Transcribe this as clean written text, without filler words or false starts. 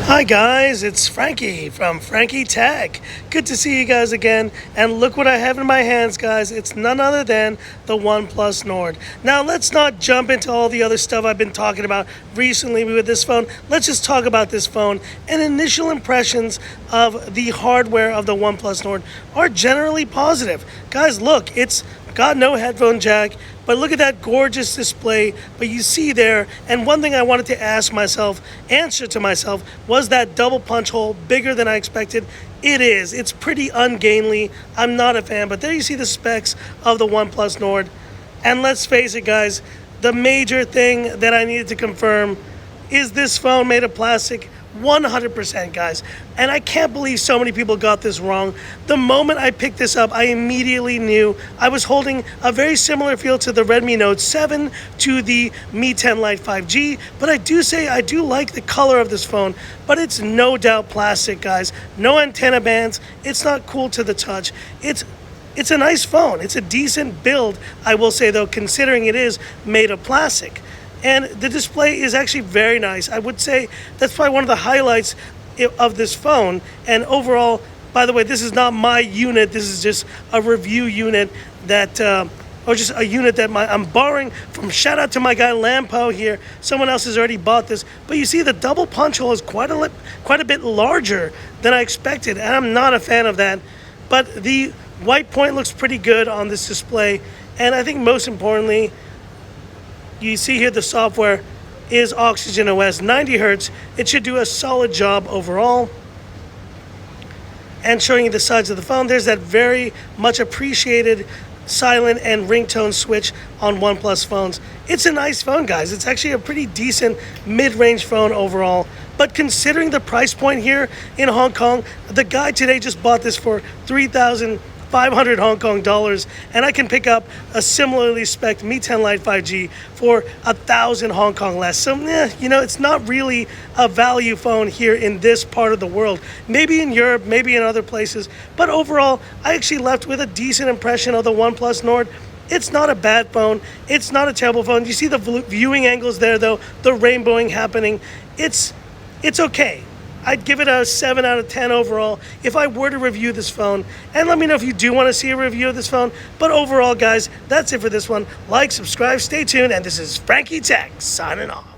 Hi guys, it's Frankie from Frankie Tech. Good to see you guys again. And look what I have in my hands, guys. It's none other than the OnePlus Nord. Now let's not jump into all the other stuff I've been talking about recently with this phone. Let's just talk about this phone. And initial impressions of the hardware of the OnePlus Nord are generally positive. Guys, look, it's got no headphone jack, but look at that gorgeous display. But you see there, and one thing I wanted to answer to myself, was that double punch hole bigger than I expected? It is. It's pretty ungainly. I'm not a fan, but there you see the specs of the OnePlus Nord. And let's face it, guys, the major thing that I needed to confirm is this phone made of plastic. 100%, guys. And I can't believe so many people got this wrong. The moment I picked this up, I immediately knew I was holding a very similar feel to the Redmi Note 7, to the Mi 10 Lite 5G, but I do like the color of this phone, but it's no doubt plastic, guys. No antenna bands. It's not cool to the touch. It's a nice phone. It's a decent build, I will say, though, considering it is made of plastic. And the display is actually very nice. I would say that's probably one of the highlights of this phone. And overall, by the way, this is not my unit. This is just a review unit that, or just a unit that I'm borrowing from. Shout out to my guy Lampo here. Someone else has already bought this. But you see the double punch hole is quite a bit larger than I expected. And I'm not a fan of that. But the white point looks pretty good on this display. And I think most importantly, you see here the software is Oxygen OS 90 Hertz. It should do a solid job overall. And showing you the sides of the phone, there's that very much appreciated silent and ringtone switch on OnePlus phones. It's a nice phone, guys. It's actually a pretty decent mid-range phone overall. But considering the price point here in Hong Kong, the guy today just bought this for 3,500 Hong Kong dollars, and I can pick up a similarly spec'd Mi 10 Lite 5G for 1,000 Hong Kong less. So, it's not really a value phone here in this part of the world. Maybe in Europe, maybe in other places, but overall, I actually left with a decent impression of the OnePlus Nord. It's not a bad phone. It's not a terrible phone. You see the viewing angles there, though, the rainbowing happening. It's okay. I'd give it a 7 out of 10 overall if I were to review this phone. And let me know if you do want to see a review of this phone. But overall, guys, that's it for this one. Like, subscribe, stay tuned, and this is Frankie Tech signing off.